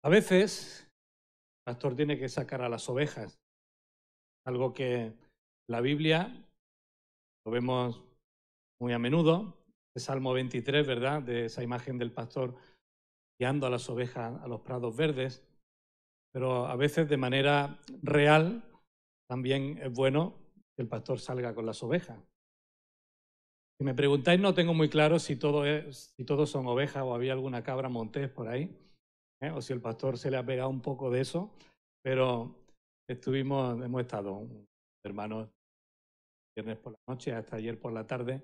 A veces el pastor tiene que sacar a las ovejas, algo que en la Biblia lo vemos muy a menudo, el Salmo 23, ¿verdad? De esa imagen del pastor guiando a las ovejas a los prados verdes, pero a veces de manera real también es bueno que el pastor salga con las ovejas. Si me preguntáis, no tengo muy claro si todos son ovejas o había alguna cabra montés por ahí, o si el pastor se le ha pegado un poco de eso, pero hemos estado hermanos viernes por la noche hasta ayer por la tarde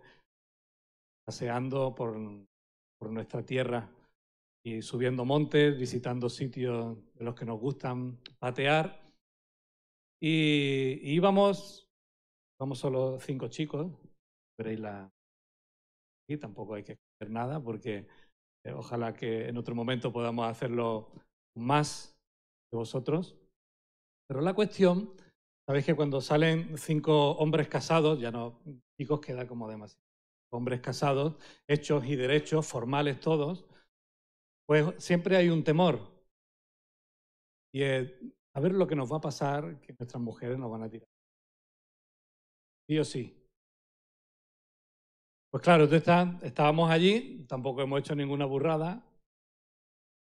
paseando por nuestra tierra y subiendo montes, visitando sitios de los que nos gustan patear y vamos solo 5 chicos, veréis y tampoco hay que hacer nada porque ojalá que en otro momento podamos hacerlo más de vosotros. Pero la cuestión, sabéis que cuando salen 5 hombres casados, ya no, chicos queda como demasiado, hombres casados, hechos y derechos, formales todos, pues siempre hay un temor. Y es a ver lo que nos va a pasar, que nuestras mujeres nos van a tirar. Sí o sí. Pues claro, estábamos allí, tampoco hemos hecho ninguna burrada,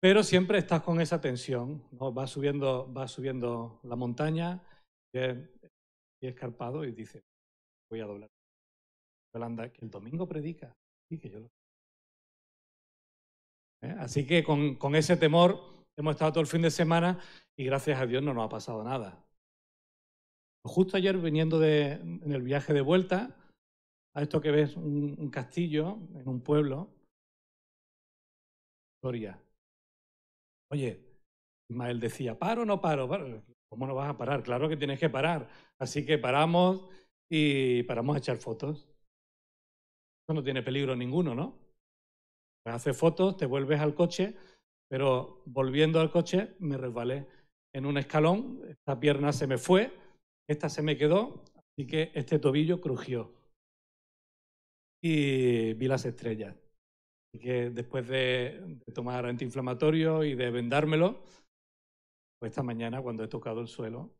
pero siempre estás con esa tensión, ¿no? Vas subiendo la montaña y escarpado y dices, voy a doblar. Yolanda, que el domingo predica. Sí, que yo lo sé. Así que con ese temor hemos estado todo el fin de semana y gracias a Dios no nos ha pasado nada. Justo ayer viniendo en el viaje de vuelta, a esto que ves un castillo en un pueblo, Soria. Oye, Ismael decía, ¿paro o no paro? ¿Cómo no vas a parar? Claro que tienes que parar. Así que paramos y paramos a echar fotos. Eso no tiene peligro ninguno, ¿no? Pues haces fotos, te vuelves al coche, pero volviendo al coche me resbalé en un escalón, esta pierna se me fue, esta se me quedó, así que este tobillo crujió y vi las estrellas. Así que después de tomar antiinflamatorio y de vendármelo, pues esta mañana cuando he tocado el suelo,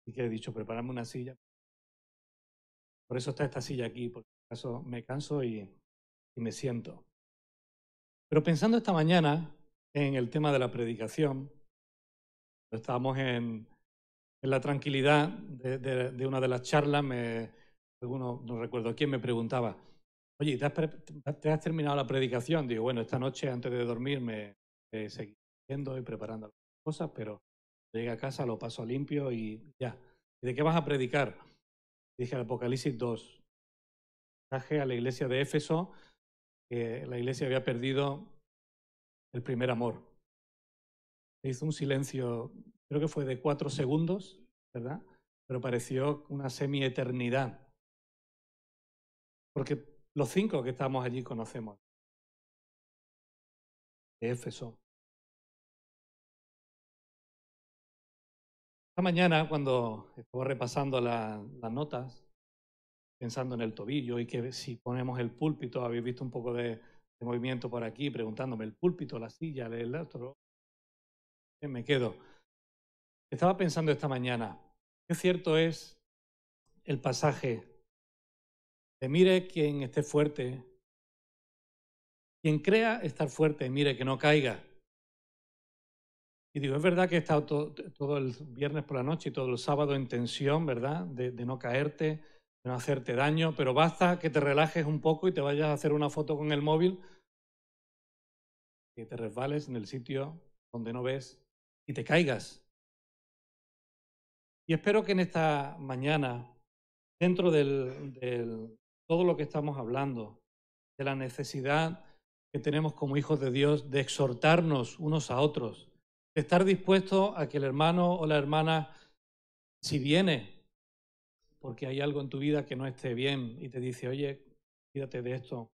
y que he dicho, prepárame una silla. Por eso está esta silla aquí, porque en caso me canso y me siento. Pero pensando esta mañana en el tema de la predicación, estábamos en la tranquilidad de una de las charlas, alguno, no recuerdo quién, me preguntaba, oye, ¿te has terminado la predicación? Digo, bueno, esta noche antes de dormir me seguí haciendo y preparando las cosas, pero llegué a casa, lo paso limpio y ya. ¿Y de qué vas a predicar? Dije el Apocalipsis 2. Traje a la iglesia de Éfeso, que la iglesia había perdido el primer amor. Se hizo un silencio, creo que fue de 4 segundos, ¿verdad? Pero pareció una semi-eternidad. Porque los 5 que estamos allí conocemos de Éfeso. Esta mañana, cuando estaba repasando las notas, pensando en el tobillo y que si ponemos el púlpito, habéis visto un poco de movimiento por aquí, preguntándome el púlpito, la silla, el otro, me quedo. Estaba pensando esta mañana, qué cierto es el pasaje de mire quien esté fuerte, quien crea estar fuerte, mire que no caiga. Y digo, es verdad que he estado todo el viernes por la noche y todo el sábado en tensión, ¿verdad? De no caerte, de no hacerte daño, pero basta que te relajes un poco y te vayas a hacer una foto con el móvil, que te resbales en el sitio donde no ves y te caigas. Y espero que en esta mañana, dentro de todo lo que estamos hablando, de la necesidad que tenemos como hijos de Dios de exhortarnos unos a otros, de estar dispuestos a que el hermano o la hermana, si viene porque hay algo en tu vida que no esté bien y te dice, oye, cuídate de esto,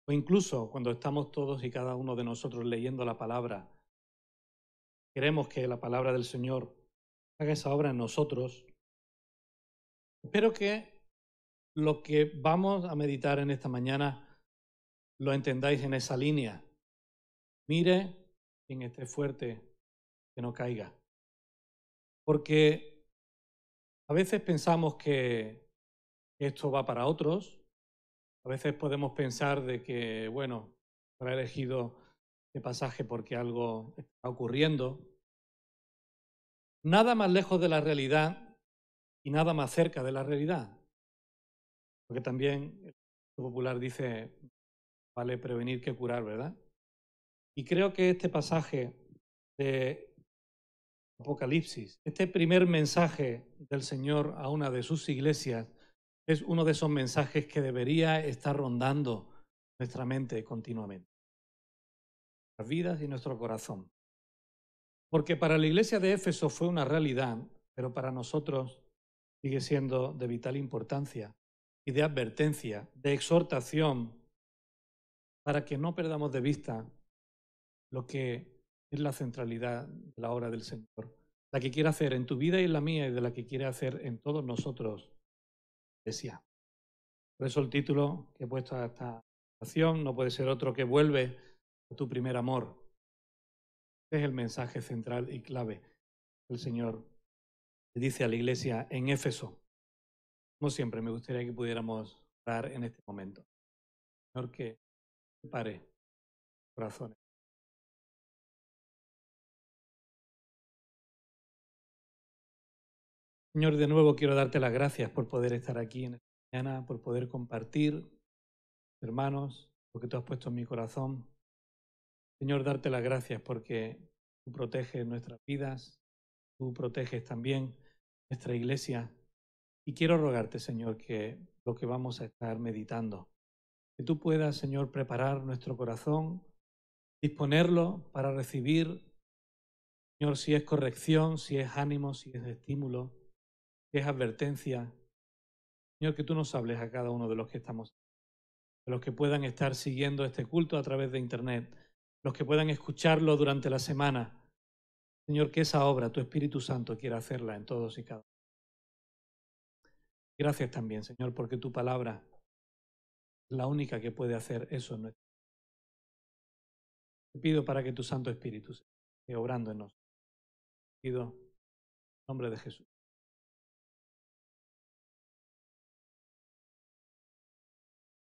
o incluso cuando estamos todos y cada uno de nosotros leyendo la palabra, queremos que la palabra del Señor haga esa obra en nosotros. Espero que lo que vamos a meditar en esta mañana lo entendáis en esa línea. Mire quien esté fuerte, que no caiga. Porque a veces pensamos que esto va para otros, a veces podemos pensar de que, bueno, habrá elegido este pasaje porque algo está ocurriendo. Nada más lejos de la realidad y nada más cerca de la realidad. Porque también el popular dice, vale prevenir que curar, ¿verdad? Y creo que este pasaje de Apocalipsis, este primer mensaje del Señor a una de sus iglesias, es uno de esos mensajes que debería estar rondando nuestra mente continuamente, nuestras vidas y nuestro corazón. Porque para la iglesia de Éfeso fue una realidad, pero para nosotros sigue siendo de vital importancia y de advertencia, de exhortación, para que no perdamos de vista lo que es la centralidad de la obra del Señor, la que quiere hacer en tu vida y en la mía y de la que quiere hacer en todos nosotros, iglesia. Por eso el título que he puesto a esta acción no puede ser otro que vuelve a tu primer amor. Este es el mensaje central y clave que el Señor le dice a la iglesia en Éfeso. Como siempre, me gustaría que pudiéramos orar en este momento. Señor, que prepare corazones. Señor, de nuevo quiero darte las gracias por poder estar aquí en esta mañana, por poder compartir, hermanos, lo que tú has puesto en mi corazón. Señor, darte las gracias porque tú proteges nuestras vidas, tú proteges también nuestra iglesia. Y quiero rogarte, Señor, que lo que vamos a estar meditando, que tú puedas, Señor, preparar nuestro corazón, disponerlo para recibir, Señor, si es corrección, si es ánimo, si es estímulo, si es advertencia. Señor, que tú nos hables a cada uno de los que estamos, de los que puedan estar siguiendo este culto a través de Internet, los que puedan escucharlo durante la semana. Señor, que esa obra, tu Espíritu Santo, quiera hacerla en todos y cada uno. Gracias también, Señor, porque tu palabra es la única que puede hacer eso en nuestra vida. Te pido para que tu Santo Espíritu esté obrando en nosotros. Te pido en nombre de Jesús.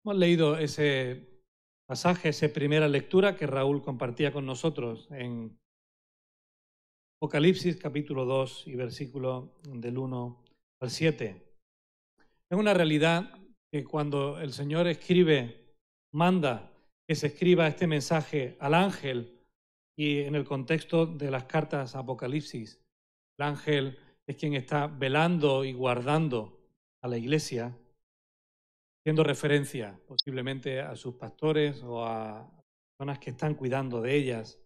Hemos leído ese pasaje, esa primera lectura que Raúl compartía con nosotros en Apocalipsis capítulo 2 y versículo del 1 al 7. Es una realidad que cuando el Señor escribe, manda que se escriba este mensaje al ángel y en el contexto de las cartas Apocalipsis, el ángel es quien está velando y guardando a la iglesia, haciendo referencia posiblemente a sus pastores o a personas que están cuidando de ellas.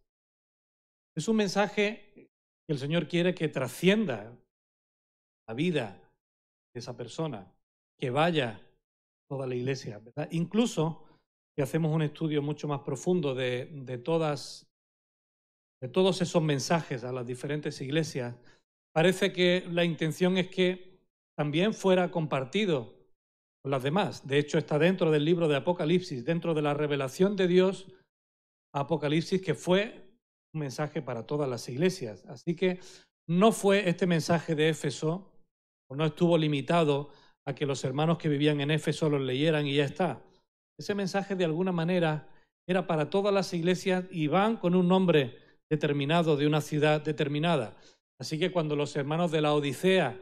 Es un mensaje que el Señor quiere que trascienda la vida de esa persona, que vaya toda la iglesia, ¿verdad? Incluso si hacemos un estudio mucho más profundo de todos esos mensajes a las diferentes iglesias, parece que la intención es que también fuera compartido con las demás. De hecho, está dentro del libro de Apocalipsis, dentro de la revelación de Dios a Apocalipsis, que fue un mensaje para todas las iglesias. Así que no fue este mensaje de Éfeso, o no estuvo limitado a que los hermanos que vivían en Éfeso los leyeran y ya está. Ese mensaje de alguna manera era para todas las iglesias y van con un nombre determinado de una ciudad determinada. Así que cuando los hermanos de la Odisea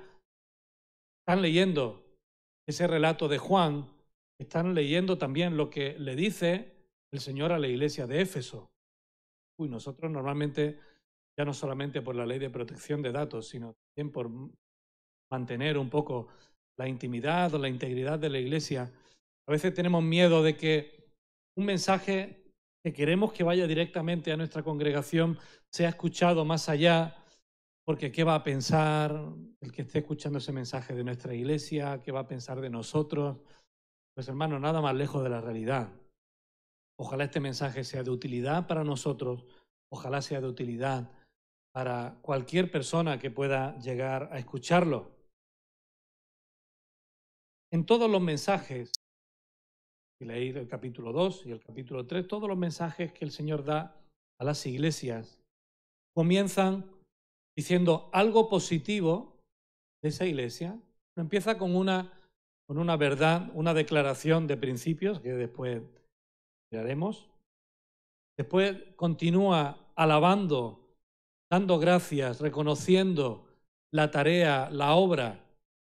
están leyendo ese relato de Juan, están leyendo también lo que le dice el Señor a la iglesia de Éfeso. Nosotros normalmente, ya no solamente por la ley de protección de datos, sino también por mantener un poco la intimidad o la integridad de la iglesia, a veces tenemos miedo de que un mensaje que queremos que vaya directamente a nuestra congregación sea escuchado más allá, porque ¿qué va a pensar el que esté escuchando ese mensaje de nuestra iglesia? ¿Qué va a pensar de nosotros? Pues hermano, nada más lejos de la realidad. Ojalá este mensaje sea de utilidad para nosotros, ojalá sea de utilidad para cualquier persona que pueda llegar a escucharlo. En todos los mensajes, y leí el capítulo 2 y el capítulo 3, todos los mensajes que el Señor da a las iglesias comienzan diciendo algo positivo de esa iglesia. Empieza con una verdad, una declaración de principios que después miraremos. Después continúa alabando, dando gracias, reconociendo la tarea, la obra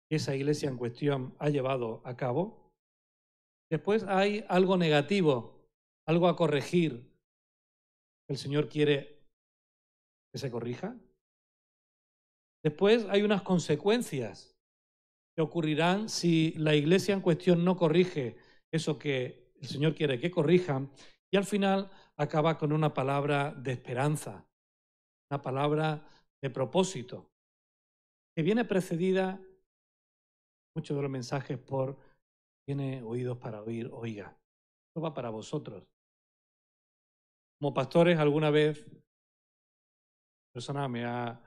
que esa iglesia en cuestión ha llevado a cabo. Después hay algo negativo, algo a corregir. El Señor quiere que se corrija. Después hay unas consecuencias que ocurrirán si la iglesia en cuestión no corrige eso que el Señor quiere que corrijan. Y al final acaba con una palabra de esperanza, una palabra de propósito, que viene precedida, muchos de los mensajes, por tiene oídos para oír, oiga. Esto va para vosotros. Como pastores, alguna vez, persona me ha,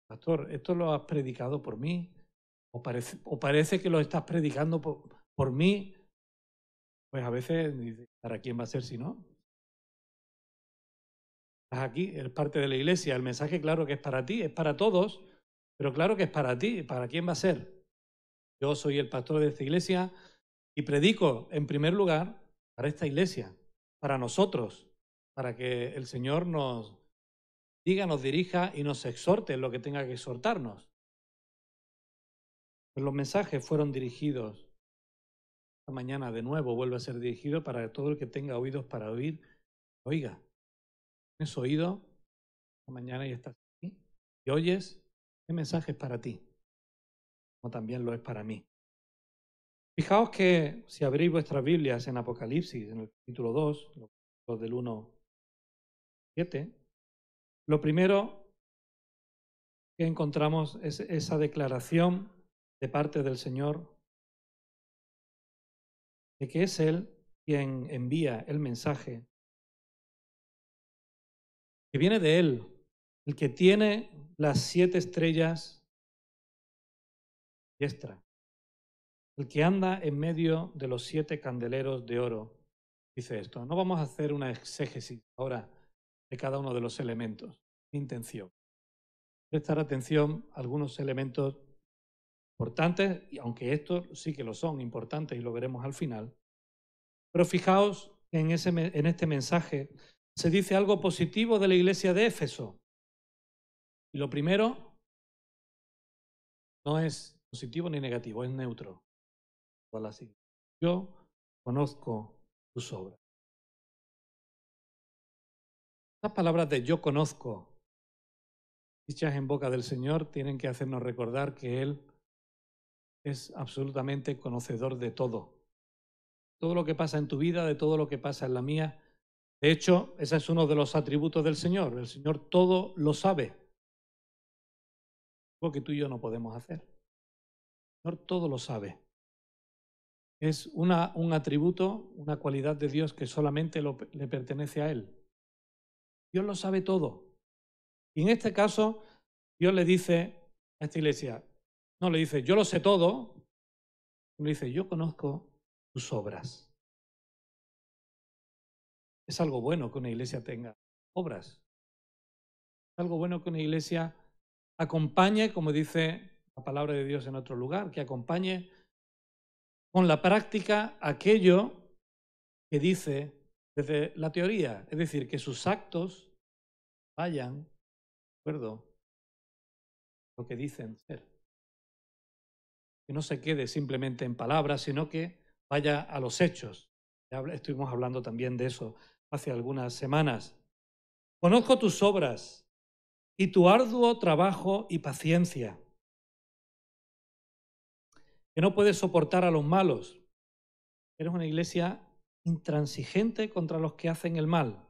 pastor, ¿esto lo has predicado por mí? ¿O parece que lo estás predicando por mí? Pues a veces dice, ¿para quién va a ser si no? Estás aquí, eres parte de la iglesia, el mensaje claro que es para ti, es para todos, pero claro que es para ti, ¿para quién va a ser? Yo soy el pastor de esta iglesia y predico en primer lugar para esta iglesia, para nosotros, para que el Señor nos diga, nos dirija y nos exhorte en lo que tenga que exhortarnos. Pues los mensajes fueron dirigidos. Esta mañana de nuevo vuelve a ser dirigido para todo el que tenga oídos para oír. Oiga, ¿tienes oído? Esta mañana y estás aquí y oyes, ¿qué mensaje es para ti? Como también lo es para mí. Fijaos que si abrís vuestras Biblias en Apocalipsis, en el capítulo 2, los del 1 al 7, lo primero que encontramos es esa declaración de parte del Señor de que es Él quien envía el mensaje, que viene de Él, el que tiene las 7 estrellas diestra, el que anda en medio de los 7 candeleros de oro, dice esto. No vamos a hacer una exégesis ahora de cada uno de los elementos. Intención. Prestar atención a algunos elementos importantes, y aunque estos sí que lo son importantes y lo veremos al final. Pero fijaos que en este mensaje se dice algo positivo de la iglesia de Éfeso. Y lo primero no es positivo ni negativo, es neutro. Yo conozco tus obras. Estas palabras de yo conozco, dichas en boca del Señor, tienen que hacernos recordar que Él es absolutamente conocedor de todo. Todo lo que pasa en tu vida, de todo lo que pasa en la mía. De hecho, ese es uno de los atributos del Señor. El Señor todo lo sabe. Algo que tú y yo no podemos hacer. El Señor todo lo sabe. Es un atributo, una cualidad de Dios que solamente le pertenece a Él. Dios lo sabe todo. Y en este caso, Dios le dice a esta iglesia, no le dice, yo lo sé todo, le dice, yo conozco tus obras. Es algo bueno que una iglesia tenga obras. Es algo bueno que una iglesia acompañe, como dice la palabra de Dios en otro lugar, que acompañe con la práctica aquello que dice desde la teoría, es decir, que sus actos vayan de acuerdo a lo que dicen ser. Que no se quede simplemente en palabras, sino que vaya a los hechos. Ya estuvimos hablando también de eso hace algunas semanas. Conozco tus obras y tu arduo trabajo y paciencia, que no puedes soportar a los malos. Eres una iglesia intransigente contra los que hacen el mal.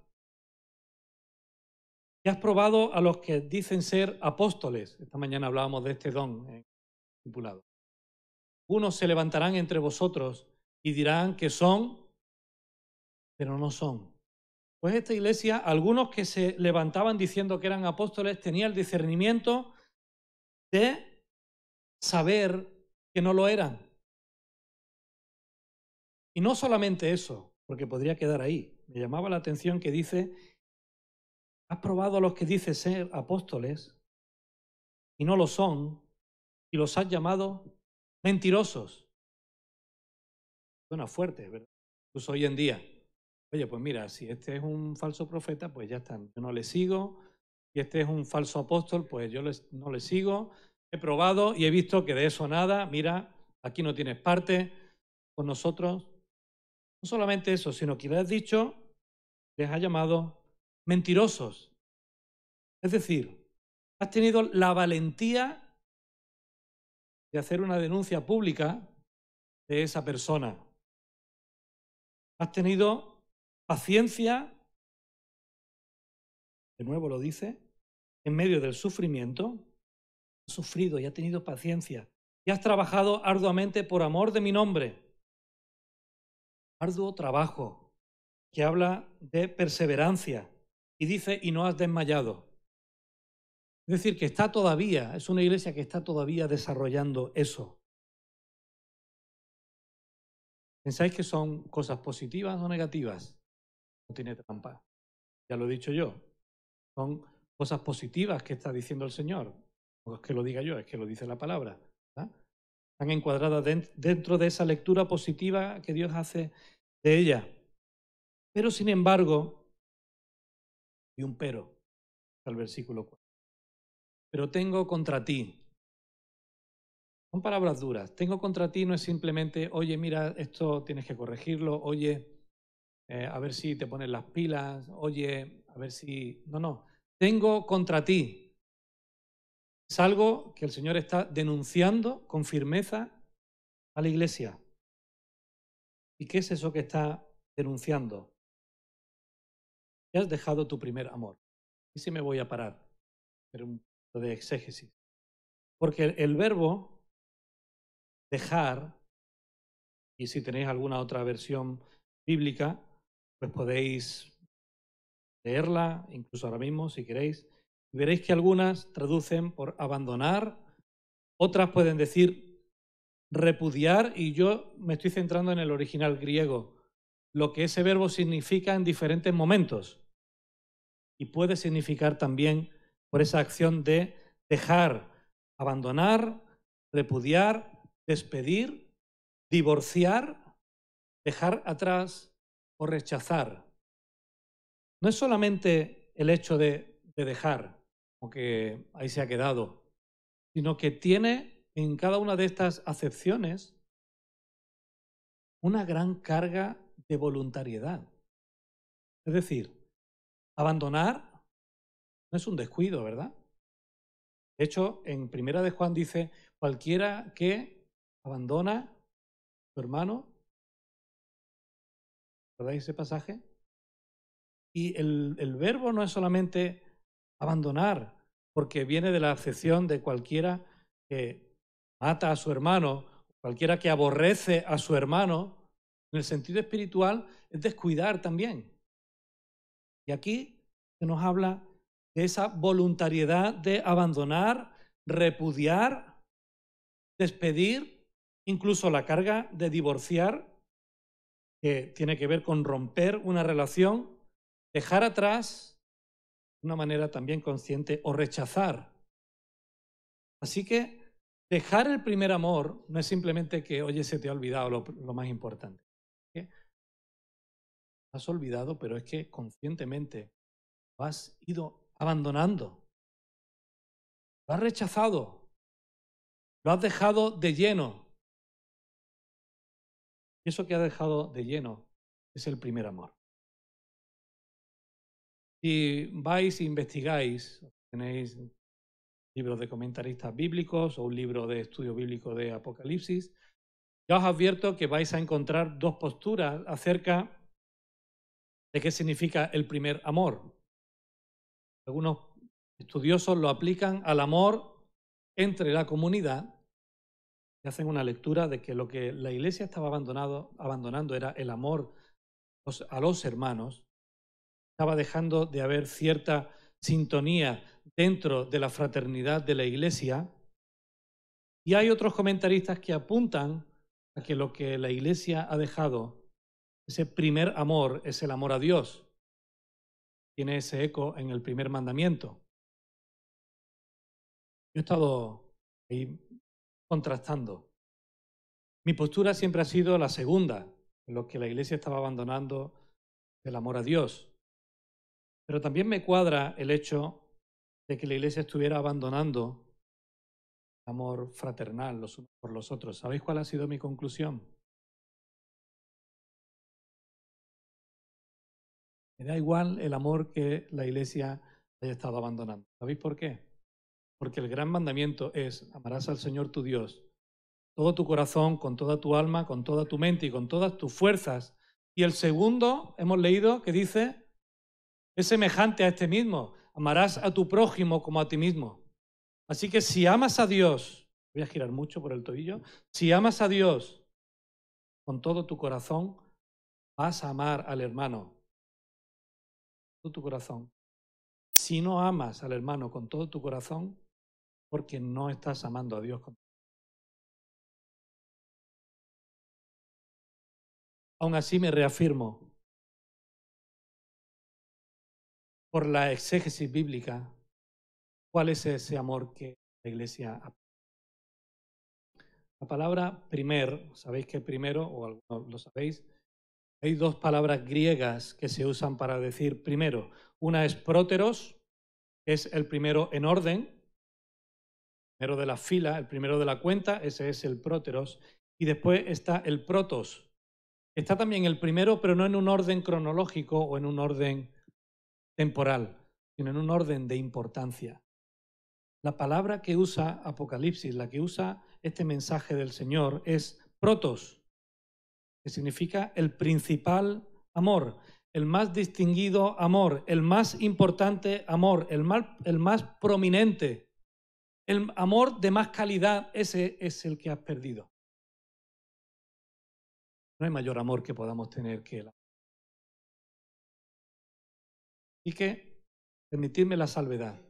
Y has probado a los que dicen ser apóstoles. Esta mañana hablábamos de este don en discipulado. Unos se levantarán entre vosotros y dirán que son, pero no son. Pues esta iglesia, algunos que se levantaban diciendo que eran apóstoles, tenían el discernimiento de saber que no lo eran. Y no solamente eso, porque podría quedar ahí. Me llamaba la atención que dice Has probado a los que dices ser apóstoles y no lo son, y los has llamado mentirosos. Suena fuerte, ¿verdad? Incluso hoy en día. Oye, pues mira, si este es un falso profeta, pues ya está, yo no le sigo. Si este es un falso apóstol, pues yo no le sigo. He probado y he visto que de eso nada. Mira, aquí no tienes parte con nosotros. No solamente eso, sino que les has dicho, les has llamado mentirosos. Es decir, has tenido la valentía de hacer una denuncia pública de esa persona. Has tenido paciencia, de nuevo lo dice, en medio del sufrimiento. Has sufrido y has tenido paciencia. Y has trabajado arduamente por amor de mi nombre. Arduo trabajo, que habla de perseverancia. Y dice, y no has desmayado. Es decir, que está todavía, es una iglesia que está todavía desarrollando eso. ¿Pensáis que son cosas positivas o negativas? No tiene trampa. Ya lo he dicho yo. Son cosas positivas que está diciendo el Señor. No es que lo diga yo, es que lo dice la palabra. ¿Verdad? Están encuadradas dentro de esa lectura positiva que Dios hace de ella. Pero sin embargo, y un pero, al versículo 4. Pero tengo contra ti. Son palabras duras. Tengo contra ti no es simplemente, oye, mira, esto tienes que corregirlo, oye, a ver si te pones las pilas, oye, a ver si... No, no. Tengo contra ti. Es algo que el Señor está denunciando con firmeza a la iglesia. ¿Y qué es eso que está denunciando? Que has dejado tu primer amor. Y sí me voy a parar, pero un poco de exégesis. Porque el verbo dejar, y si tenéis alguna otra versión bíblica, pues podéis leerla, incluso ahora mismo, si queréis. Y veréis que algunas traducen por abandonar, otras pueden decir repudiar, y yo me estoy centrando en el original griego, lo que ese verbo significa en diferentes momentos. Y puede significar también por esa acción de dejar, abandonar, repudiar, despedir, divorciar, dejar atrás o rechazar. No es solamente el hecho de dejar, como que ahí se ha quedado, sino que tiene en cada una de estas acepciones una gran carga de voluntariedad. Es decir, abandonar no es un descuido, ¿verdad? De hecho, en Primera de Juan dice, cualquiera que abandona a su hermano, ¿recordáis ese pasaje? Y el verbo no es solamente abandonar, porque viene de la acepción de cualquiera que mata a su hermano, cualquiera que aborrece a su hermano, en el sentido espiritual es descuidar también. Y aquí se nos habla de esa voluntariedad de abandonar, repudiar, despedir, incluso la carga de divorciar, que tiene que ver con romper una relación, dejar atrás de una manera también consciente o rechazar. Así que dejar el primer amor no es simplemente que, oye, se te ha olvidado lo más importante. ¿Qué? Has olvidado, pero es que conscientemente lo has ido abandonando. Lo has rechazado. Lo has dejado de lleno. Y eso que has dejado de lleno es el primer amor. Si vais e investigáis, tenéis libros de comentaristas bíblicos o un libro de estudio bíblico de Apocalipsis, ya os advierto que vais a encontrar dos posturas acerca de qué significa el primer amor. Algunos estudiosos lo aplican al amor entre la comunidad y hacen una lectura de que lo que la iglesia estaba abandonando era el amor a los hermanos. Estaba dejando de haber cierta sintonía dentro de la fraternidad de la iglesia. Y hay otros comentaristas que apuntan a que lo que la iglesia ha dejado, ese primer amor, es el amor a Dios. tiene ese eco en el primer mandamiento. Yo he estado ahí contrastando. Mi postura siempre ha sido la segunda, en lo que la Iglesia estaba abandonando el amor a Dios. Pero también me cuadra el hecho de que la Iglesia estuviera abandonando el amor fraternal los unos por los otros. ¿Sabéis cuál ha sido mi conclusión? Me da igual el amor que la Iglesia haya estado abandonando. ¿Sabéis por qué? Porque el gran mandamiento es: amarás al Señor tu Dios todo tu corazón, con toda tu alma, con toda tu mente y con todas tus fuerzas. Y el segundo, hemos leído, que dice, es semejante a este mismo: amarás a tu prójimo como a ti mismo. Así que si amas a Dios, voy a girar mucho por el tobillo, si amas a Dios con todo tu corazón, vas a amar al hermano con todo tu corazón. Si no amas al hermano con todo tu corazón, porque no estás amando a Dios. Aún así me reafirmo por la exégesis bíblica cuál es ese amor que la Iglesia ha. La palabra primer, sabéis que primero, o algunos lo sabéis, hay dos palabras griegas que se usan para decir primero. Una es próteros, que es el primero en orden, el primero de la fila, el primero de la cuenta, ese es el próteros. Y después está el protos. Está también el primero, pero no en un orden cronológico o en un orden temporal, sino en un orden de importancia. La palabra que usa Apocalipsis, la que usa este mensaje del Señor, es protos, que significa el principal amor, el más distinguido amor, el más importante amor, el más prominente, el amor de más calidad. Ese es el que has perdido. No hay mayor amor que podamos tener que el amor. Y que, permitidme la salvedad,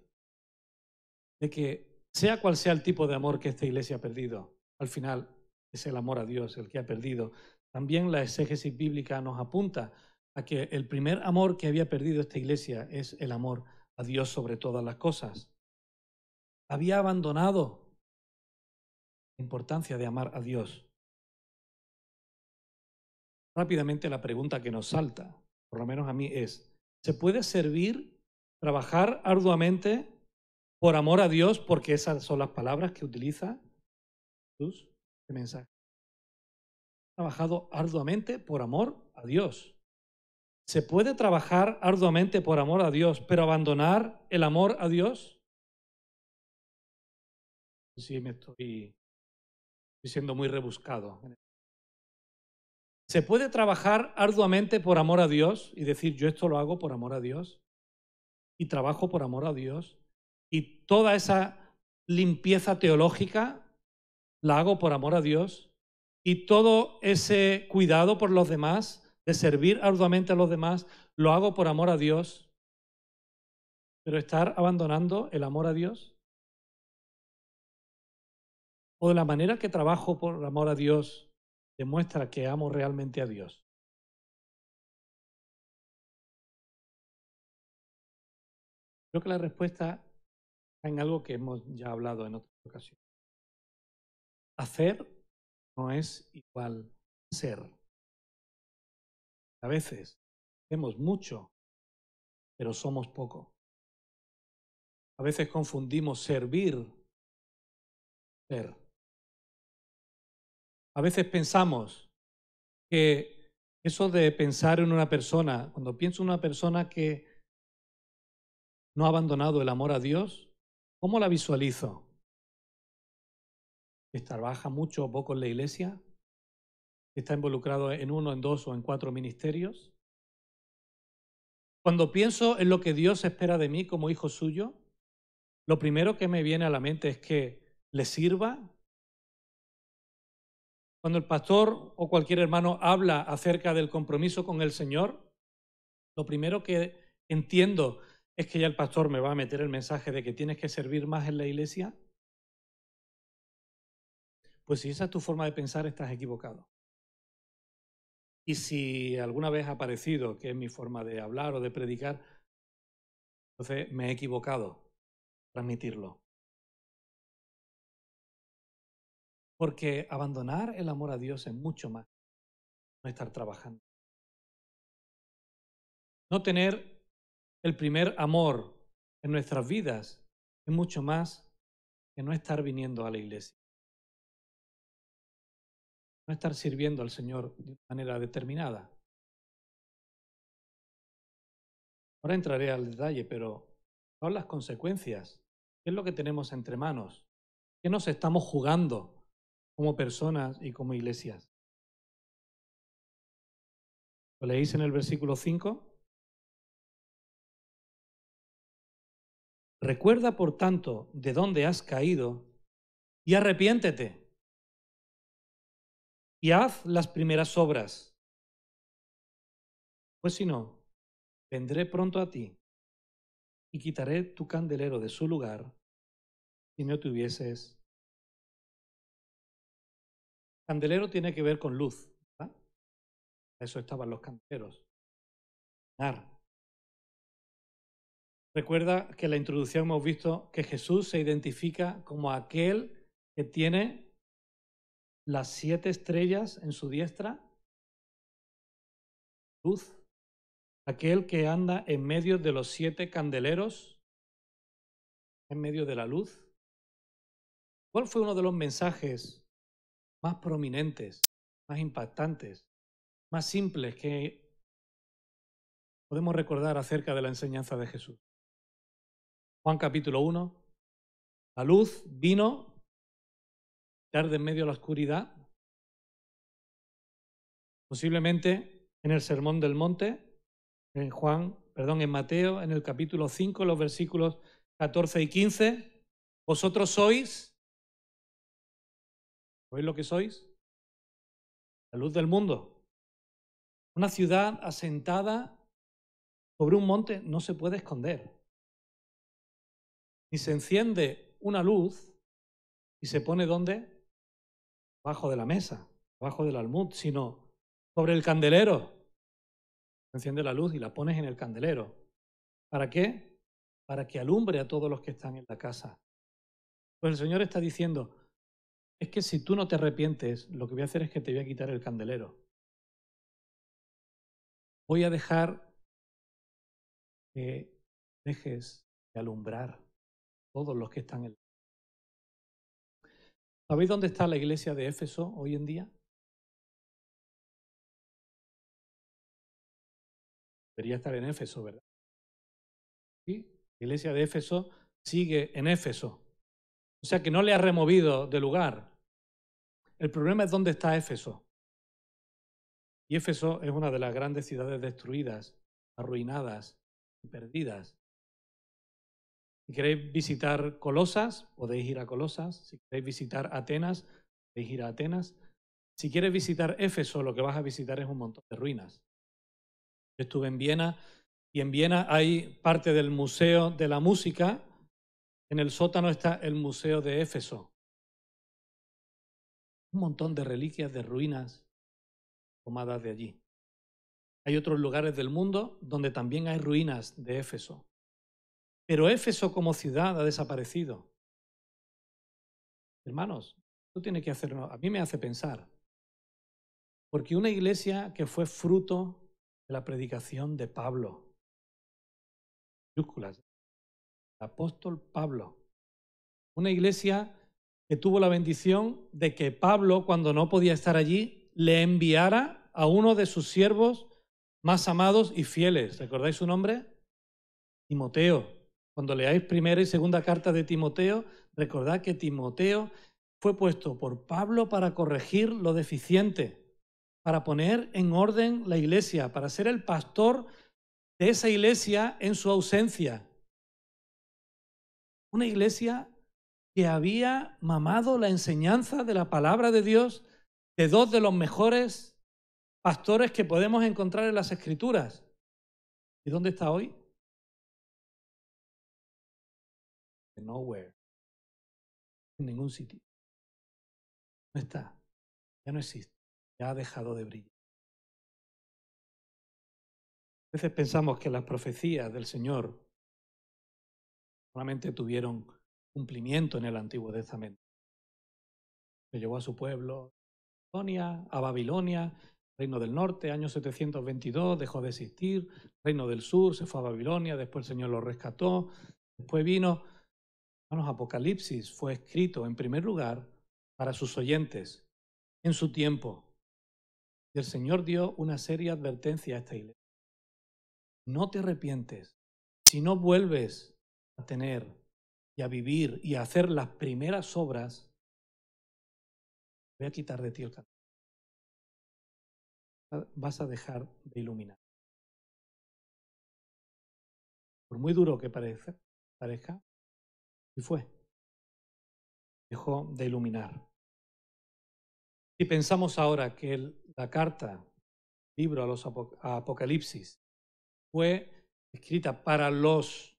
de que sea cual sea el tipo de amor que esta iglesia ha perdido, al final es el amor a Dios el que ha perdido. También la exégesis bíblica nos apunta a que el primer amor que había perdido esta iglesia es el amor a Dios sobre todas las cosas. Había abandonado la importancia de amar a Dios. Rápidamente la pregunta que nos salta, por lo menos a mí, es: ¿se puede servir, trabajar arduamente por amor a Dios? Porque esas son las palabras que utiliza Jesús, este mensaje. Trabajado arduamente por amor a Dios. ¿Se puede trabajar arduamente por amor a Dios, pero abandonar el amor a Dios? Sí, me estoy siendo muy rebuscado. ¿Se puede trabajar arduamente por amor a Dios y decir: yo esto lo hago por amor a Dios y trabajo por amor a Dios y toda esa limpieza teológica la hago por amor a Dios y todo ese cuidado por los demás, de servir arduamente a los demás, lo hago por amor a Dios, pero estar abandonando el amor a Dios? ¿O de la manera que trabajo por amor a Dios demuestra que amo realmente a Dios? Creo que la respuesta está en algo que hemos ya hablado en otra ocasión. Hacer no es igual a ser. A veces hacemos mucho, pero somos poco. A veces confundimos servir con ser. A veces pensamos que eso de pensar en una persona, cuando pienso en una persona que no ha abandonado el amor a Dios, ¿cómo la visualizo? ¿Que trabaja mucho o poco en la iglesia? ¿Que está involucrado en uno, en dos o en cuatro ministerios? Cuando pienso en lo que Dios espera de mí como hijo suyo, lo primero que me viene a la mente es que le sirva. Cuando el pastor o cualquier hermano habla acerca del compromiso con el Señor, lo primero que entiendo es que ya el pastor me va a meter el mensaje de que tienes que servir más en la iglesia. Pues si esa es tu forma de pensar, estás equivocado. Y si alguna vez ha parecido que es mi forma de hablar o de predicar, Entonces me he equivocado transmitirlo. Porque abandonar el amor a Dios es mucho más que no estar trabajando. No tener el primer amor en nuestras vidas es mucho más que no estar viniendo a la iglesia. No estar sirviendo al Señor de una manera determinada. Ahora entraré al detalle, pero son las consecuencias. ¿Qué es lo que tenemos entre manos? ¿Qué nos estamos jugando como personas y como iglesias? ¿Lo leéis en el versículo 5? Recuerda, por tanto, de dónde has caído y arrepiéntete y haz las primeras obras. Pues si no, vendré pronto a ti y quitaré tu candelero de su lugar si no tuvieses. Candelero tiene que ver con luz, ¿verdad? A eso estaban los candeleros. Recuerda que en la introducción hemos visto que Jesús se identifica como aquel que tiene las 7 estrellas en su diestra, luz, aquel que anda en medio de los 7 candeleros, en medio de la luz. ¿Cuál fue uno de los mensajes más prominentes, más impactantes, más simples que podemos recordar acerca de la enseñanza de Jesús? Juan capítulo 1, la luz vino, de en medio de la oscuridad, posiblemente en el Sermón del Monte, en Mateo, en el capítulo 5, los versículos 14 y 15. Vosotros ¿sois lo que sois? La luz del mundo. Una ciudad asentada sobre un monte no se puede esconder. Ni se enciende una luz y se pone ¿dónde? Bajo de la mesa, bajo del almud, sino sobre el candelero. Se enciende la luz y la pones en el candelero. ¿Para qué? Para que alumbre a todos los que están en la casa. Pues el Señor está diciendo, es que si tú no te arrepientes, lo que voy a hacer es que te voy a quitar el candelero. Voy a dejar que dejes de alumbrar a todos los que están en la casa. ¿Sabéis dónde está la iglesia de Éfeso hoy en día? Debería estar en Éfeso, ¿verdad? Sí, la iglesia de Éfeso sigue en Éfeso. O sea que no le ha removido de lugar. El problema es dónde está Éfeso. Y Éfeso es una de las grandes ciudades destruidas, arruinadas y perdidas. Si queréis visitar Colosas, podéis ir a Colosas. Si queréis visitar Atenas, podéis ir a Atenas. Si quieres visitar Éfeso, lo que vas a visitar es un montón de ruinas. Yo estuve en Viena y en Viena hay parte del Museo de la Música. En el sótano está el Museo de Éfeso. Un montón de reliquias, de ruinas tomadas de allí. Hay otros lugares del mundo donde también hay ruinas de Éfeso. Pero Éfeso como ciudad ha desaparecido. Hermanos, esto tiene que hacernos, a mí me hace pensar, porque una iglesia que fue fruto de la predicación de Pablo, mayúsculas, el apóstol Pablo, una iglesia que tuvo la bendición de que Pablo, cuando no podía estar allí, le enviara a uno de sus siervos más amados y fieles. ¿Recordáis su nombre? Timoteo. Cuando leáis primera y segunda carta de Timoteo, recordad que Timoteo fue puesto por Pablo para corregir lo deficiente, para poner en orden la iglesia, para ser el pastor de esa iglesia en su ausencia. Una iglesia que había mamado la enseñanza de la palabra de Dios de dos de los mejores pastores que podemos encontrar en las Escrituras. ¿Y dónde está hoy? Nowhere. En ningún sitio. No está. Ya no existe. Ya ha dejado de brillar. A veces pensamos que las profecías del Señor solamente tuvieron cumplimiento en el Antiguo Testamento. Se llevó a su pueblo a Babilonia, Reino del Norte, año 722, dejó de existir, Reino del Sur se fue a Babilonia, después el Señor lo rescató, después vino, Apocalipsis fue escrito en primer lugar para sus oyentes en su tiempo. Y el Señor dio una seria advertencia a esta iglesia. No te arrepientes, si no vuelves a tener y a vivir y a hacer las primeras obras, voy a quitar de ti el camino. Vas a dejar de iluminar. Por muy duro que parezca, y fue. Dejó de iluminar. Si pensamos ahora que la carta, libro a Apocalipsis, fue escrita para los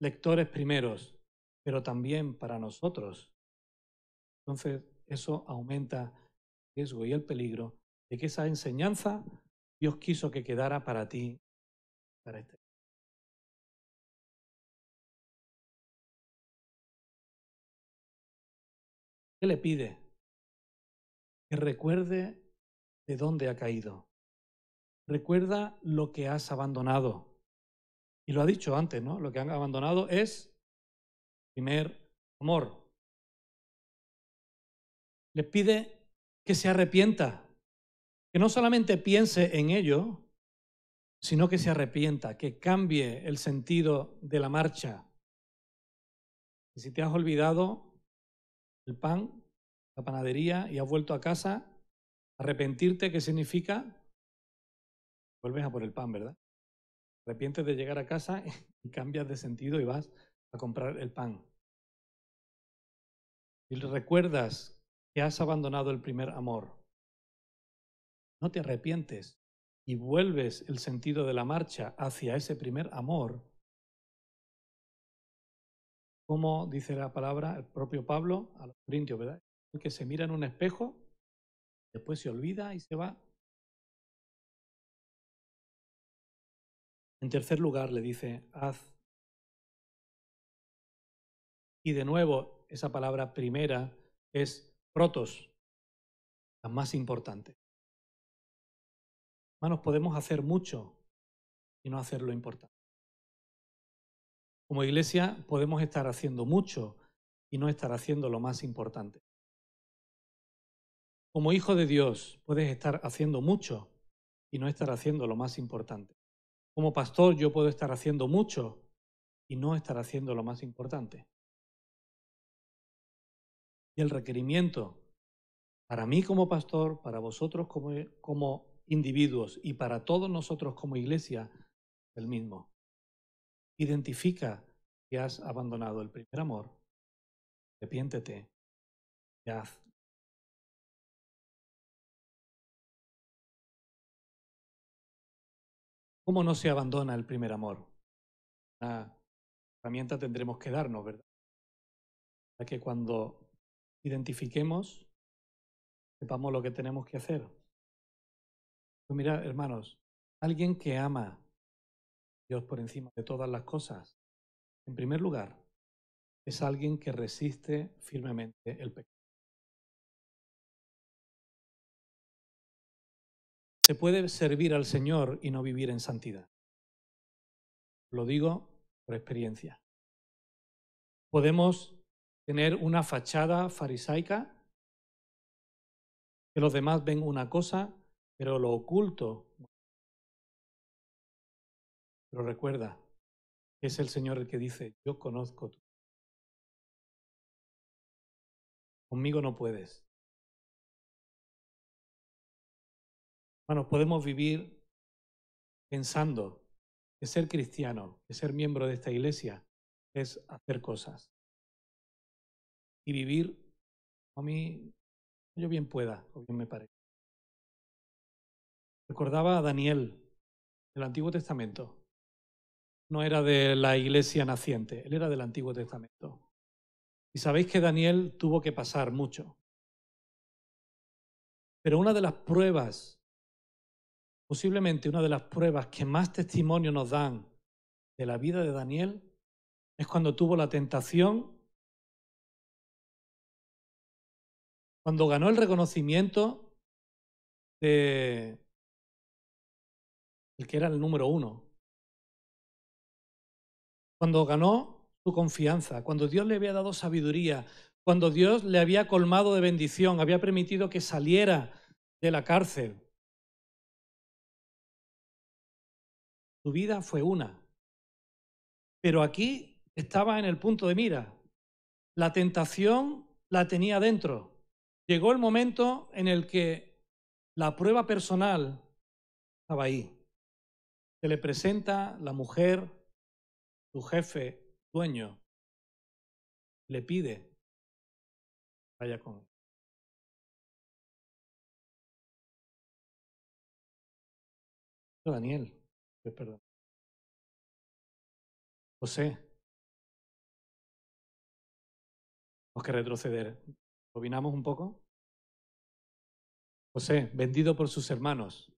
lectores primeros, pero también para nosotros, entonces eso aumenta el riesgo y el peligro de que esa enseñanza Dios quiso que quedara para ti, para este. ¿Qué le pide? Que recuerde de dónde ha caído. Recuerda lo que has abandonado. Y lo ha dicho antes, ¿no? Lo que han abandonado es primer amor. Le pide que se arrepienta, que no solamente piense en ello, sino que se arrepienta, que cambie el sentido de la marcha. Y si te has olvidado el pan, la panadería y has vuelto a casa, arrepentirte, ¿qué significa? Vuelves a por el pan, ¿verdad? Arrepientes de llegar a casa y cambias de sentido y vas a comprar el pan. Y recuerdas que has abandonado el primer amor, no te arrepientes y vuelves el sentido de la marcha hacia ese primer amor, como dice la palabra, el propio Pablo a los Corintios, ¿verdad? El que se mira en un espejo, después se olvida y se va. En tercer lugar le dice, haz. Y de nuevo, esa palabra primera es protos, la más importante. Hermanos, podemos hacer mucho y no hacer lo importante. Como iglesia podemos estar haciendo mucho y no estar haciendo lo más importante. Como hijo de Dios puedes estar haciendo mucho y no estar haciendo lo más importante. Como pastor yo puedo estar haciendo mucho y no estar haciendo lo más importante. Y el requerimiento para mí como pastor, para vosotros como individuos y para todos nosotros como iglesia, el mismo. Identifica que has abandonado el primer amor, arrepiéntete y haz. ¿Cómo no se abandona el primer amor? Una herramienta tendremos que darnos, ¿verdad? Para que cuando identifiquemos, sepamos lo que tenemos que hacer. Pues mira, hermanos, alguien que ama a Dios por encima de todas las cosas, en primer lugar, es alguien que resiste firmemente el pecado. Se puede servir al Señor y no vivir en santidad. Lo digo por experiencia. Podemos tener una fachada farisaica, que los demás ven una cosa, pero lo oculto. Pero recuerda, es el Señor el que dice, yo conozco tu. Conmigo no puedes. Hermanos, podemos vivir pensando que ser cristiano, que ser miembro de esta iglesia, es hacer cosas. Y vivir, a mí, yo bien pueda, o bien me parezca. Recordaba a Daniel, del Antiguo Testamento. No era de la iglesia naciente, él era del Antiguo Testamento. Y sabéis que Daniel tuvo que pasar mucho. Pero una de las pruebas, posiblemente una de las pruebas que más testimonio nos dan de la vida de Daniel, Es cuando tuvo la tentación, cuando ganó el reconocimiento de el que era el número uno, cuando ganó su confianza, cuando Dios le había dado sabiduría, cuando Dios le había colmado de bendición, había permitido que saliera de la cárcel. Su vida fue una. Pero aquí estaba en el punto de mira. La tentación la tenía dentro. Llegó el momento en el que la prueba personal estaba ahí. Se le presenta la mujer, su jefe, dueño, le pide, vaya con él. Daniel, perdón. José, tenemos que retroceder. ¿Opinamos un poco? José, vendido por sus hermanos.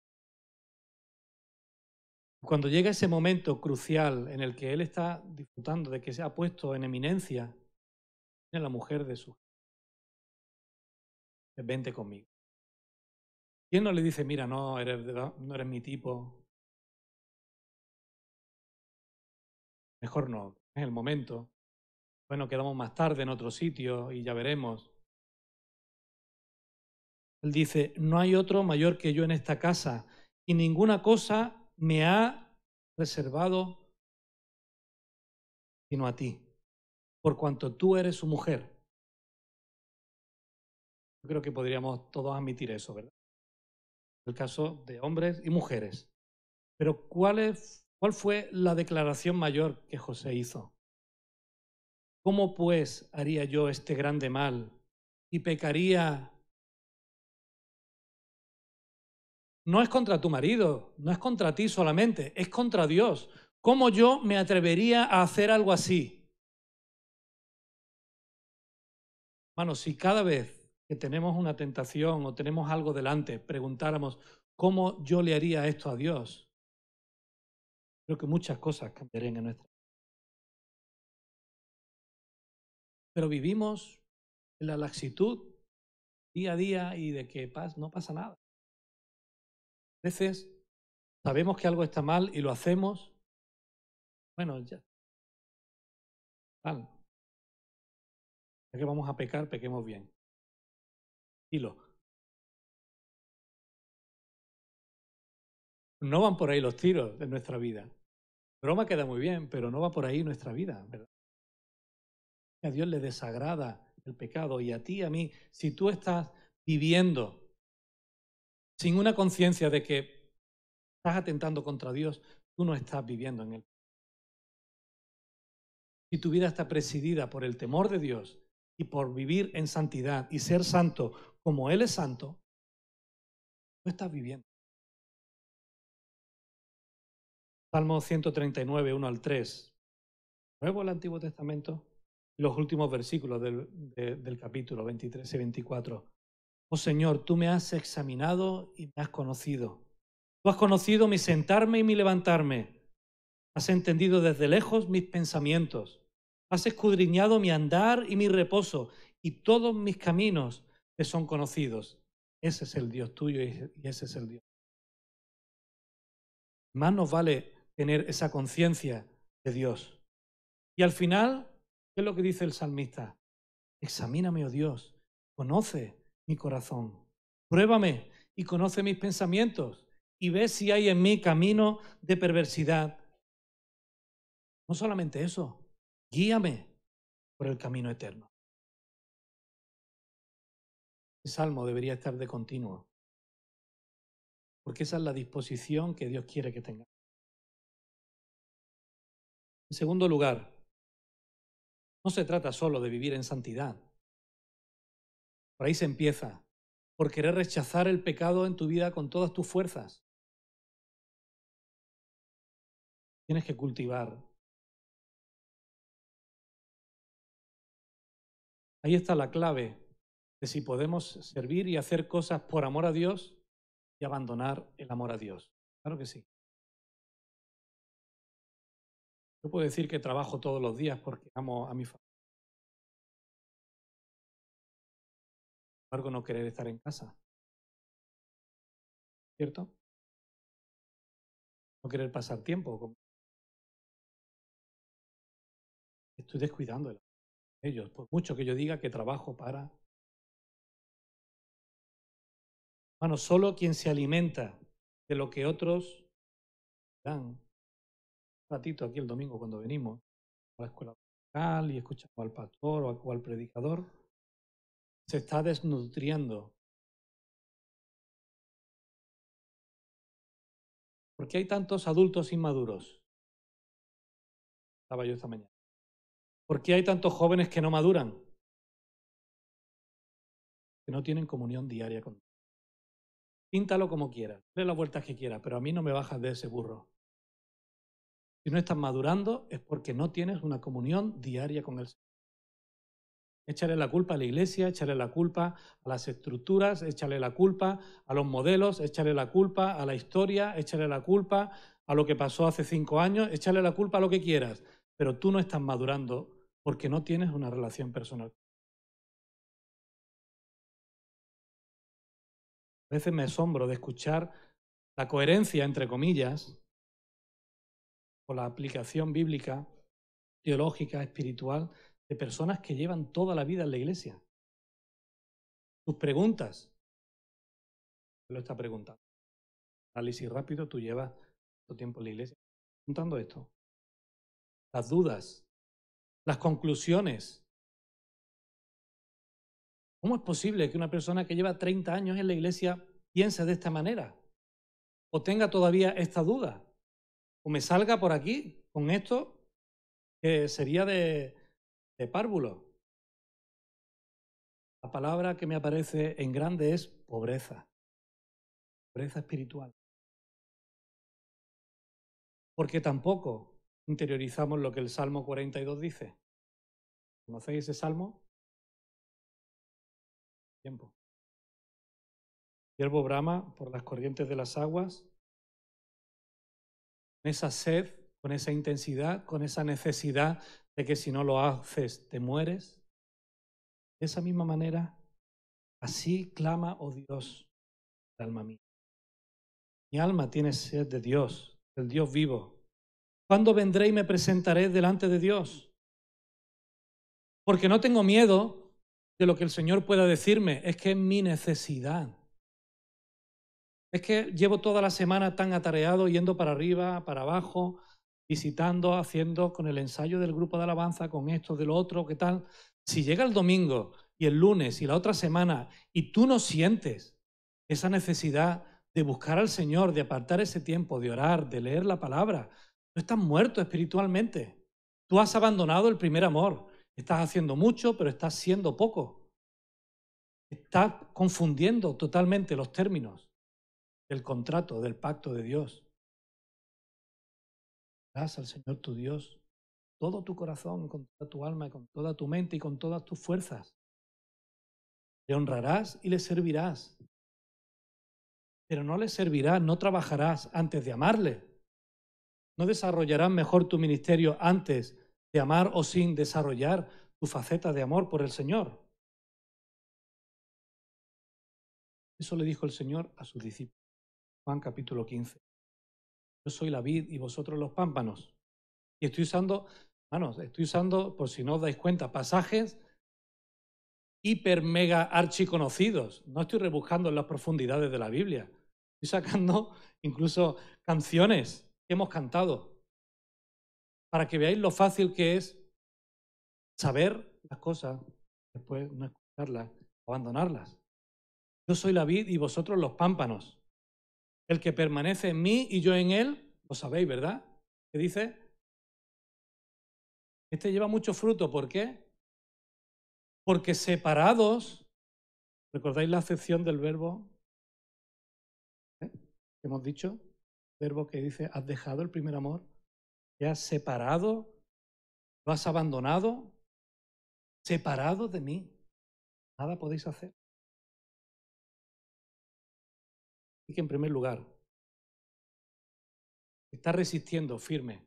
Cuando llega ese momento crucial en el que él está disfrutando de que se ha puesto en eminencia, viene la mujer de su vente conmigo. ¿Quién no le dice, mira, no eres mi tipo? Mejor no, es el momento. Bueno, quedamos más tarde en otro sitio y ya veremos. Él dice, no hay otro mayor que yo en esta casa y ninguna cosa me ha reservado sino a ti, por cuanto tú eres su mujer. Yo creo que podríamos todos admitir eso, ¿verdad? El caso de hombres y mujeres. Pero ¿cuál fue la declaración mayor que José hizo? ¿Cómo pues haría yo este grande mal y pecaría? No es contra tu marido, no es contra ti solamente, es contra Dios. ¿Cómo yo me atrevería a hacer algo así? Hermanos, si cada vez que tenemos una tentación o tenemos algo delante, preguntáramos, ¿cómo yo le haría esto a Dios? Creo que muchas cosas cambiarían en nuestra vida. Pero vivimos en la laxitud día a día y de que no pasa nada. A veces sabemos que algo está mal y lo hacemos. Bueno, ya. Mal. Ya que vamos a pecar, pequemos bien. No van por ahí los tiros de nuestra vida. Broma queda muy bien, pero no va por ahí nuestra vida, ¿verdad? A Dios le desagrada el pecado y a ti, a mí, si tú estás viviendo sin una conciencia de que estás atentando contra Dios, tú no estás viviendo en Él. Si tu vida está presidida por el temor de Dios y por vivir en santidad y ser santo como Él es santo, tú estás viviendo. Salmo 139, 1 al 3. Nuevo el Antiguo Testamento, los últimos versículos del capítulo 23 y 24. Oh Señor, tú me has examinado y me has conocido. Tú has conocido mi sentarme y mi levantarme. Has entendido desde lejos mis pensamientos. Has escudriñado mi andar y mi reposo, y todos mis caminos te son conocidos. Ese es el Dios tuyo y ese es el Dios. Más nos vale tener esa conciencia de Dios. Y al final, ¿qué es lo que dice el salmista? Examíname, oh Dios, conoce mi corazón. Pruébame y conoce mis pensamientos y ve si hay en mí camino de perversidad. No solamente eso, guíame por el camino eterno. El salmo debería estar de continuo, porque esa es la disposición que Dios quiere que tengamos. En segundo lugar, no se trata solo de vivir en santidad. Por ahí se empieza, por querer rechazar el pecado en tu vida con todas tus fuerzas. Tienes que cultivar. Ahí está la clave de si podemos servir y hacer cosas por amor a Dios y abandonar el amor a Dios. Claro que sí. Yo puedo decir que trabajo todos los días porque amo a mi familia. Sin embargo, no querer estar en casa, ¿cierto? No querer pasar tiempo con estoy descuidando de ellos, por mucho que yo diga que trabajo para... Bueno, solo quien se alimenta de lo que otros dan. Un ratito aquí el domingo cuando venimos a la escuela local y escuchamos al pastor o al predicador, se está desnutriendo. ¿Por qué hay tantos adultos inmaduros? Estaba yo esta mañana. ¿Por qué hay tantos jóvenes que no maduran? Que no tienen comunión diaria con Dios. Píntalo como quieras, dale las vueltas que quieras, pero a mí no me bajas de ese burro. Si no estás madurando es porque no tienes una comunión diaria con el Señor. Échale la culpa a la iglesia, échale la culpa a las estructuras, échale la culpa a los modelos, échale la culpa a la historia, échale la culpa a lo que pasó hace 5 años, échale la culpa a lo que quieras, pero tú no estás madurando porque no tienes una relación personal. A veces me asombro de escuchar la coherencia, entre comillas, o la aplicación bíblica, teológica, espiritual, de personas que llevan toda la vida en la iglesia. Tus preguntas, lo está preguntando. Análisis rápido, tú llevas todo tiempo en la iglesia. Preguntando esto. Las dudas, las conclusiones. ¿Cómo es posible que una persona que lleva 30 años en la iglesia piense de esta manera? O tenga todavía esta duda. O me salga por aquí con esto que sería de párvulo. La palabra que me aparece en grande es pobreza. Pobreza espiritual. Porque tampoco interiorizamos lo que el Salmo 42 dice. ¿Conocéis ese salmo? Tiempo. Siervo brama por las corrientes de las aguas, con esa sed, con esa intensidad, con esa necesidad de que si no lo haces te mueres. De esa misma manera, así clama, oh Dios, el alma mía. Mi alma tiene sed de Dios, del Dios vivo. ¿Cuándo vendré y me presentaré delante de Dios? Porque no tengo miedo de lo que el Señor pueda decirme, es que es mi necesidad. Es que llevo toda la semana tan atareado, yendo para arriba, para abajo, visitando, haciendo con el ensayo del grupo de alabanza, con esto, de lo otro, ¿qué tal? Si llega el domingo y el lunes y la otra semana y tú no sientes esa necesidad de buscar al Señor, de apartar ese tiempo, de orar, de leer la palabra, tú estás muerto espiritualmente. Tú has abandonado el primer amor. Estás haciendo mucho, pero estás siendo poco. Estás confundiendo totalmente los términos del contrato, del pacto de Dios. Das al Señor tu Dios todo tu corazón, con toda tu alma, con toda tu mente y con todas tus fuerzas. Le honrarás y le servirás. Pero no le servirás, no trabajarás antes de amarle. No desarrollarás mejor tu ministerio antes de amar o sin desarrollar tu faceta de amor por el Señor. Eso le dijo el Señor a sus discípulos. Juan capítulo 15. Yo soy la vid y vosotros los pámpanos. Y estoy usando, por si no os dais cuenta, pasajes hiper mega archiconocidos. No estoy rebuscando en las profundidades de la Biblia. Estoy sacando incluso canciones que hemos cantado para que veáis lo fácil que es saber las cosas, después no escucharlas, abandonarlas. Yo soy la vid y vosotros los pámpanos. El que permanece en mí y yo en él, lo sabéis, ¿verdad? ¿Qué dice? Este lleva mucho fruto. ¿Por qué? Porque separados, ¿recordáis la acepción del verbo? Que hemos dicho, verbo que dice, has dejado el primer amor, te has separado, lo has abandonado, separado de mí. Nada podéis hacer. Así que en primer lugar, está resistiendo firme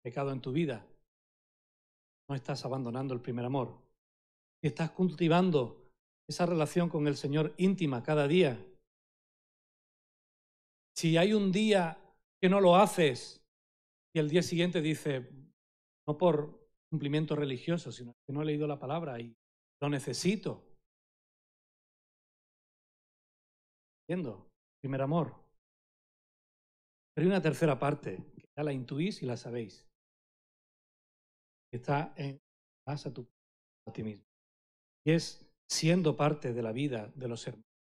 pecado en tu vida, no estás abandonando el primer amor. Si estás cultivando esa relación con el Señor íntima cada día, si hay un día que no lo haces y el día siguiente dices, no por cumplimiento religioso, sino que no he leído la palabra y lo necesito. ¿Entiendo? Primer amor. Pero hay una tercera parte, que ya la intuís y la sabéis. Que está en vas a ti mismo. Y es siendo parte de la vida de los hermanos.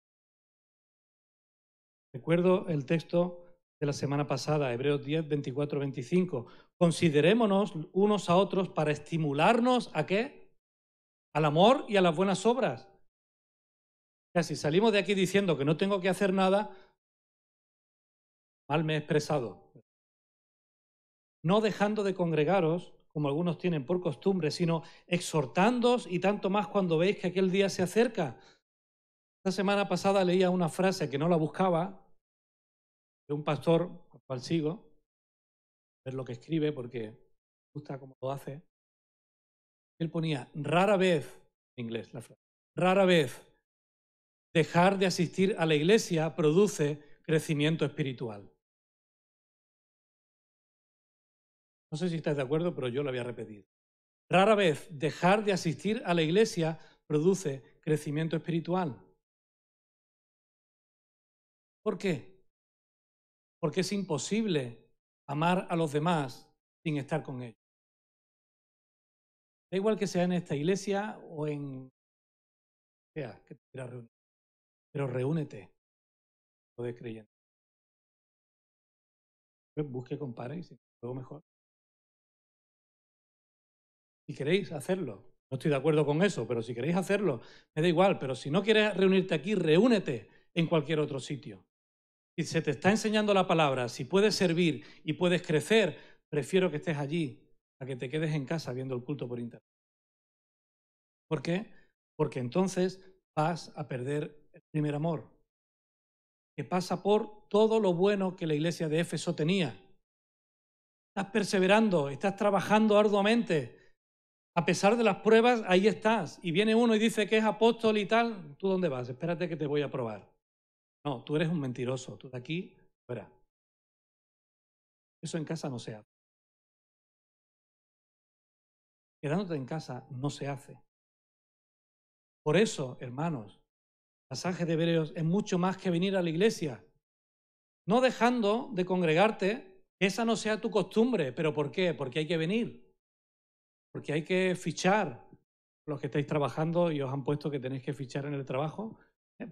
Recuerdo el texto de la semana pasada, Hebreos 10, 24, 25. Considerémonos unos a otros para estimularnos ¿a qué? Al amor y a las buenas obras. O sea, si salimos de aquí diciendo que no tengo que hacer nada, mal me he expresado. No dejando de congregaros, como algunos tienen por costumbre, sino exhortándoos y tanto más cuando veis que aquel día se acerca. Esta semana pasada leía una frase que no la buscaba, de un pastor al cual sigo, ver lo que escribe porque me gusta cómo lo hace. Él ponía, rara vez, en inglés la frase, rara vez dejar de asistir a la iglesia produce crecimiento espiritual. No sé si estáis de acuerdo, pero yo lo había repetido. Rara vez dejar de asistir a la iglesia produce crecimiento espiritual. ¿Por qué? Porque es imposible amar a los demás sin estar con ellos. Da igual que sea en esta iglesia o en sea que te quieras reunir, pero reúnete, de creyente. Busque compares y luego mejor. Si queréis hacerlo, no estoy de acuerdo con eso, pero si queréis hacerlo, me da igual, pero si no quieres reunirte aquí, reúnete en cualquier otro sitio. Si se te está enseñando la palabra, si puedes servir y puedes crecer, prefiero que estés allí a que te quedes en casa viendo el culto por internet. ¿Por qué? Porque entonces vas a perder el primer amor, que pasa por todo lo bueno que la iglesia de Éfeso tenía. Estás perseverando, estás trabajando arduamente. A pesar de las pruebas, ahí estás. Y viene uno y dice que es apóstol y tal. ¿Tú dónde vas? Espérate que te voy a probar. No, tú eres un mentiroso. Tú de aquí, fuera. Eso en casa no se hace. Quedándote en casa no se hace. Por eso, hermanos, el pasaje de Hebreos es mucho más que venir a la iglesia. No dejando de congregarte, que esa no sea tu costumbre. ¿Pero por qué? Porque hay que venir. Porque hay que fichar. Los que estáis trabajando y os han puesto que tenéis que fichar en el trabajo.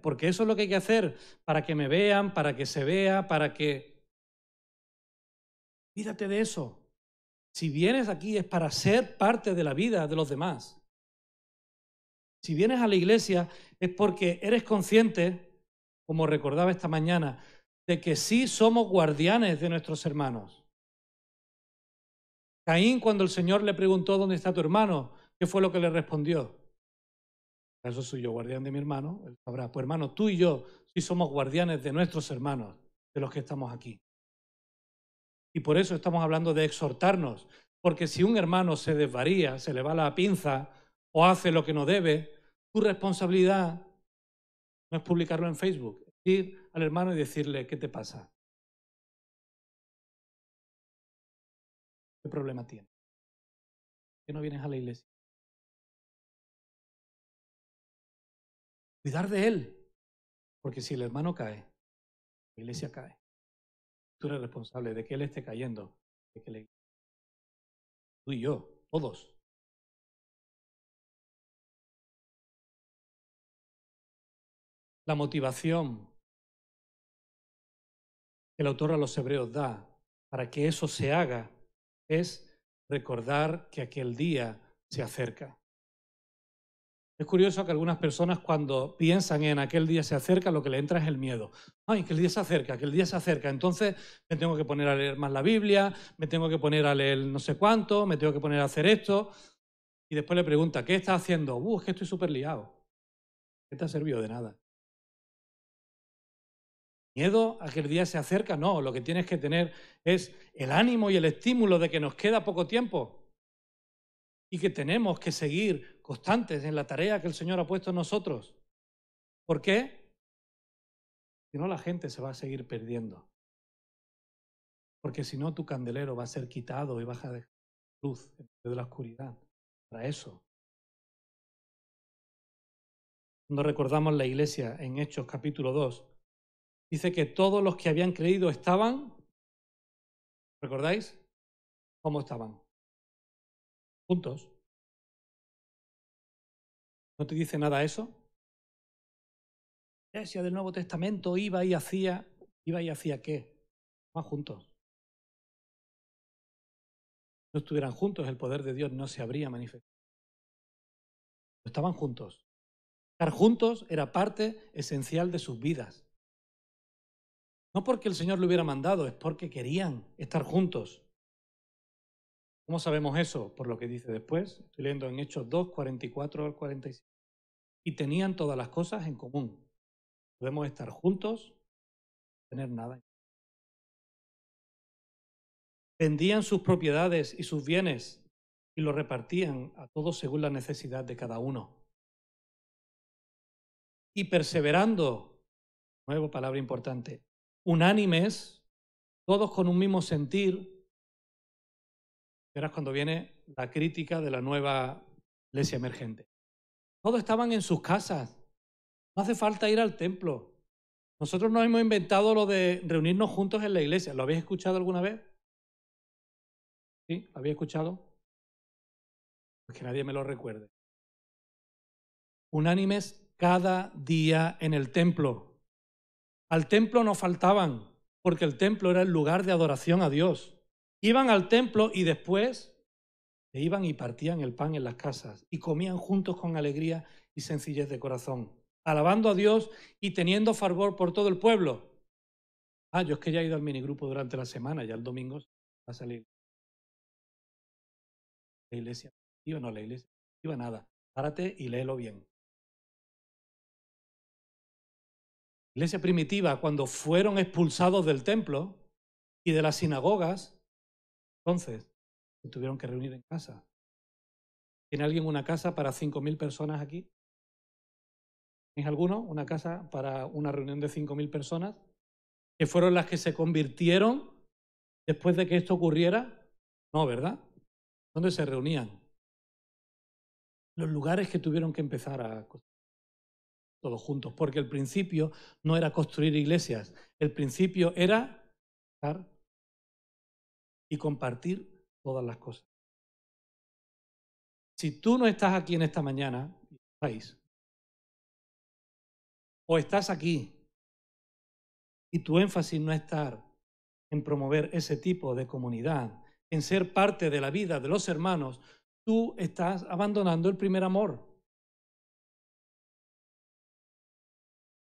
Porque eso es lo que hay que hacer para que me vean, para que se vea, para que... Olvídate de eso. Si vienes aquí es para ser parte de la vida de los demás. Si vienes a la iglesia es porque eres consciente, como recordaba esta mañana, de que sí somos guardianes de nuestros hermanos. Caín, cuando el Señor le preguntó ¿dónde está tu hermano?, ¿qué fue lo que le respondió? Eso soy yo, guardián de mi hermano. Él sabrá, pues hermano, tú y yo sí somos guardianes de nuestros hermanos, de los que estamos aquí. Y por eso estamos hablando de exhortarnos, porque si un hermano se desvaría, se le va la pinza o hace lo que no debe, tu responsabilidad no es publicarlo en Facebook, es ir al hermano y decirle, ¿qué te pasa? ¿Qué problema tienes? ¿Por qué no vienes a la iglesia? Cuidar de él, porque si el hermano cae, la iglesia cae. Tú eres responsable de que él esté cayendo, de que tú y yo, todos. La motivación que el autor a los hebreos da para que eso se haga es recordar que aquel día se acerca. Es curioso que algunas personas cuando piensan en aquel día se acerca, lo que le entra es el miedo. Ay, que el día se acerca, que el día se acerca. Entonces me tengo que poner a leer más la Biblia, me tengo que poner a leer no sé cuánto, me tengo que poner a hacer esto. Y después le pregunta, ¿qué estás haciendo? Es que estoy súper liado. ¿Qué te ha servido de nada? Miedo a que el día se acerca, no. Lo que tienes que tener es el ánimo y el estímulo de que nos queda poco tiempo y que tenemos que seguir constantes en la tarea que el Señor ha puesto en nosotros. ¿Por qué? Si no, la gente se va a seguir perdiendo. Porque si no, tu candelero va a ser quitado y vas a dejar luz en medio de la oscuridad. Para eso. Cuando recordamos la iglesia en Hechos capítulo 2, dice que todos los que habían creído estaban, ¿recordáis? ¿Cómo estaban? Juntos. ¿No te dice nada eso? La iglesia del Nuevo Testamento ¿iba y hacía qué? Estaban juntos. Si no estuvieran juntos, el poder de Dios no se habría manifestado. Estaban juntos. Estar juntos era parte esencial de sus vidas. No porque el Señor lo hubiera mandado, es porque querían estar juntos. ¿Cómo sabemos eso? Por lo que dice después. Estoy leyendo en Hechos 2, 44 al 47. Y tenían todas las cosas en común. Podemos estar juntos, tener nada. Vendían sus propiedades y sus bienes y los repartían a todos según la necesidad de cada uno. Y perseverando, nueva palabra importante, unánimes, todos con un mismo sentir. Verás cuando viene la crítica de la nueva iglesia emergente. Todos estaban en sus casas. No hace falta ir al templo. Nosotros nos hemos inventado lo de reunirnos juntos en la iglesia. ¿Lo habéis escuchado alguna vez? ¿Sí? ¿Lo habéis escuchado? Pues que nadie me lo recuerde. Unánimes cada día en el templo. Al templo no faltaban, porque el templo era el lugar de adoración a Dios. Iban al templo y después se iban y partían el pan en las casas y comían juntos con alegría y sencillez de corazón, alabando a Dios y teniendo fervor por todo el pueblo. Yo es que ya he ido al minigrupo durante la semana, ya el domingo va a salir. La iglesia, no, la iglesia, no iba nada. Párate y léelo bien. Iglesia primitiva, cuando fueron expulsados del templo y de las sinagogas, entonces se tuvieron que reunir en casa. ¿Tiene alguien una casa para 5.000 personas aquí? ¿Tenéis alguno una casa para una reunión de 5.000 personas? ¿Que fueron las que se convirtieron después de que esto ocurriera? No, ¿verdad? ¿Dónde se reunían? Los lugares que tuvieron que empezar a construir todos juntos, porque el principio no era construir iglesias, el principio era estar y compartir todas las cosas. Si tú no estás aquí en esta mañana, o estás aquí y tu énfasis no está en promover ese tipo de comunidad, en ser parte de la vida de los hermanos, tú estás abandonando el primer amor.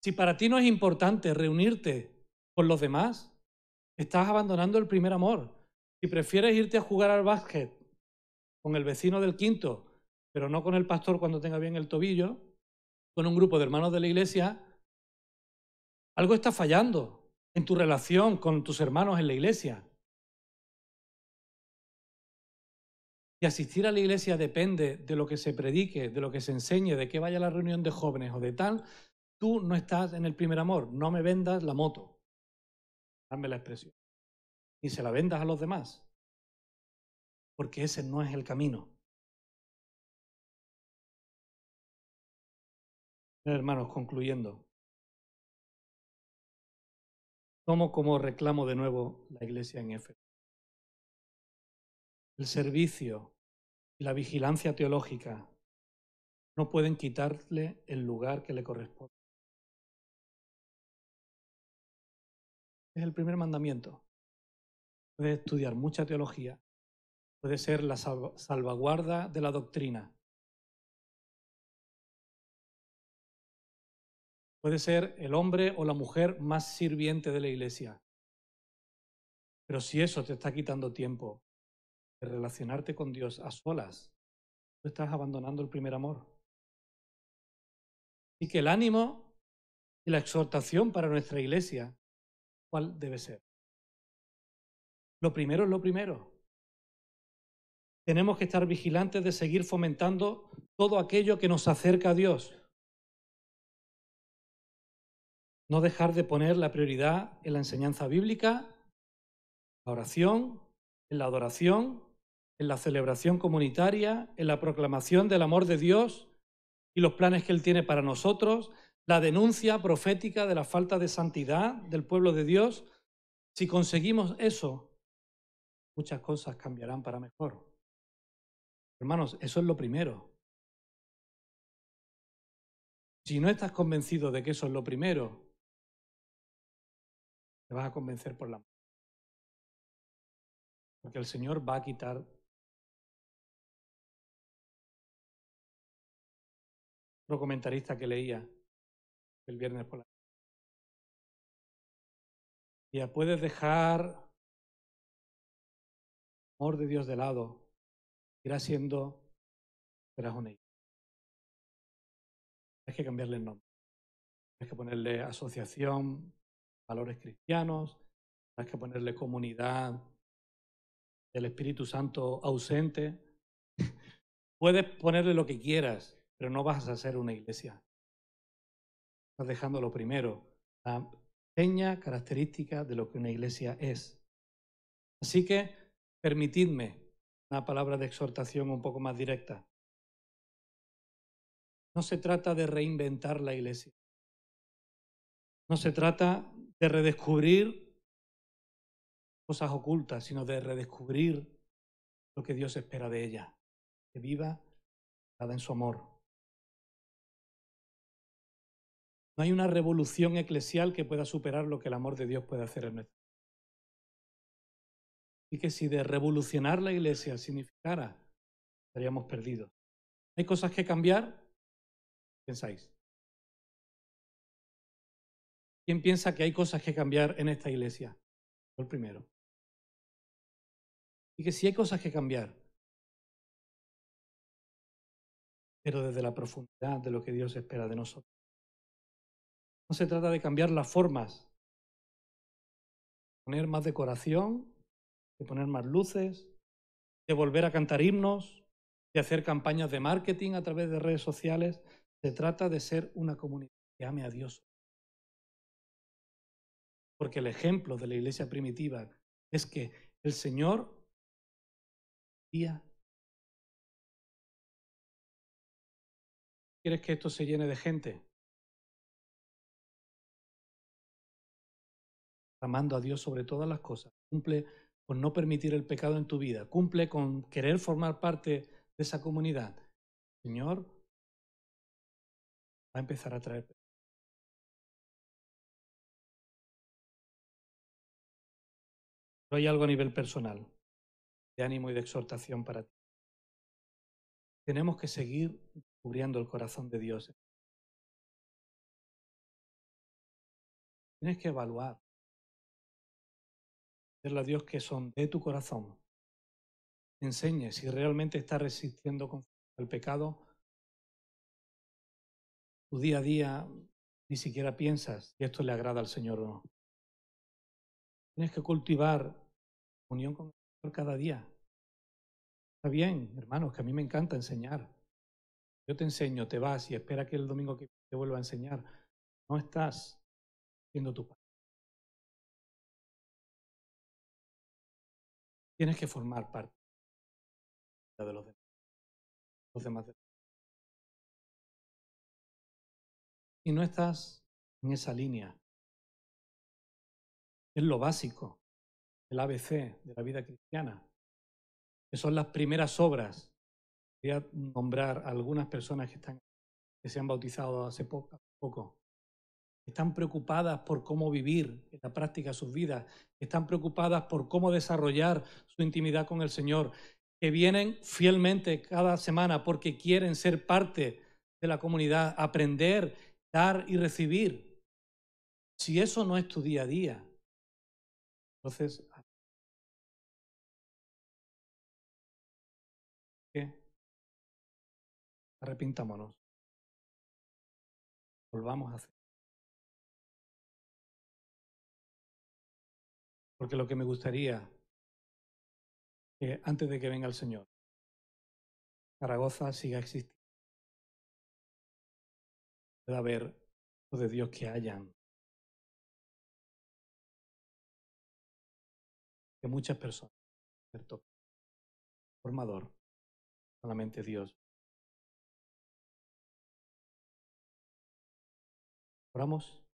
Si para ti no es importante reunirte con los demás, estás abandonando el primer amor. Si prefieres irte a jugar al básquet con el vecino del quinto, pero no con el pastor cuando tenga bien el tobillo, con un grupo de hermanos de la iglesia, algo está fallando en tu relación con tus hermanos en la iglesia. Y asistir a la iglesia depende de lo que se predique, de lo que se enseñe, de que vaya a la reunión de jóvenes o de tal. Tú no estás en el primer amor. No me vendas la moto. Dame la expresión. Ni se la vendas a los demás. Porque ese no es el camino. Hermanos, concluyendo. Tomo como reclamo de nuevo la iglesia en Éfeso. El servicio y la vigilancia teológica no pueden quitarle el lugar que le corresponde. Es el primer mandamiento. Puedes estudiar mucha teología, puede ser la salvaguarda de la doctrina, puede ser el hombre o la mujer más sirviente de la iglesia. Pero si eso te está quitando tiempo de relacionarte con Dios a solas, tú estás abandonando el primer amor. Y que el ánimo y la exhortación para nuestra iglesia ¿cuál debe ser? Lo primero es lo primero. Tenemos que estar vigilantes de seguir fomentando todo aquello que nos acerca a Dios. No dejar de poner la prioridad en la enseñanza bíblica, la oración, en la adoración, en la celebración comunitaria, en la proclamación del amor de Dios y los planes que Él tiene para nosotros, la denuncia profética de la falta de santidad del pueblo de Dios. Si conseguimos eso, muchas cosas cambiarán para mejor. Hermanos, eso es lo primero. Si no estás convencido de que eso es lo primero, te vas a convencer por la mano. Porque el Señor va a quitar. Otro comentarista que leía el viernes por la noche. Ya puedes dejar el amor de Dios de lado. Irá siendo, serás una iglesia. Tienes que cambiarle el nombre. Tienes que ponerle asociación, valores cristianos. Tienes que ponerle comunidad del Espíritu Santo ausente. Puedes ponerle lo que quieras, pero no vas a ser una iglesia. Estás dejando lo primero, la seña característica de lo que una iglesia es. Así que permitidme una palabra de exhortación un poco más directa. No se trata de reinventar la iglesia. No se trata de redescubrir cosas ocultas, sino de redescubrir lo que Dios espera de ella, que viva dada en su amor. No hay una revolución eclesial que pueda superar lo que el amor de Dios puede hacer en nuestra vida. Y que si de revolucionar la iglesia significara, estaríamos perdidos. ¿Hay cosas que cambiar? ¿Qué pensáis? ¿Quién piensa que hay cosas que cambiar en esta iglesia? Yo el primero. Y que si hay cosas que cambiar, pero desde la profundidad de lo que Dios espera de nosotros. No se trata de cambiar las formas, poner más decoración, de poner más luces, de volver a cantar himnos, de hacer campañas de marketing a través de redes sociales. Se trata de ser una comunidad que ame a Dios. Porque el ejemplo de la iglesia primitiva es que el Señor guía. ¿Quieres que esto se llene de gente? Amando a Dios sobre todas las cosas. Cumple con no permitir el pecado en tu vida. Cumple con querer formar parte de esa comunidad. El Señor va a empezar a traer. Pero hay algo a nivel personal, de ánimo y de exhortación para ti. Tenemos que seguir descubriendo el corazón de Dios. Tienes que evaluar, decirle a Dios que son de tu corazón. Enseñe si realmente estás resistiendo con el pecado. Tu día a día ni siquiera piensas si esto le agrada al Señor o no. Tienes que cultivar unión con el Señor cada día. Está bien, hermanos, que a mí me encanta enseñar. Yo te enseño, te vas y espera que el domingo que te vuelva a enseñar. No estás haciendo tu parte. Tienes que formar parte de los demás. Los demás. Si no estás en esa línea, es lo básico, el ABC de la vida cristiana, que son las primeras obras. Voy a nombrar a algunas personas que se han bautizado hace poco. Están preocupadas por cómo vivir en la práctica sus vidas, están preocupadas por cómo desarrollar su intimidad con el Señor, que vienen fielmente cada semana porque quieren ser parte de la comunidad, aprender, dar y recibir. Si eso no es tu día a día, entonces, ¿qué? Arrepintámonos, volvamos a hacer. Porque lo que me gustaría que antes de que venga el Señor, Zaragoza siga existiendo, pueda haber los de Dios que hayan, que muchas personas, ¿cierto? Formador, solamente Dios. ¿Oramos?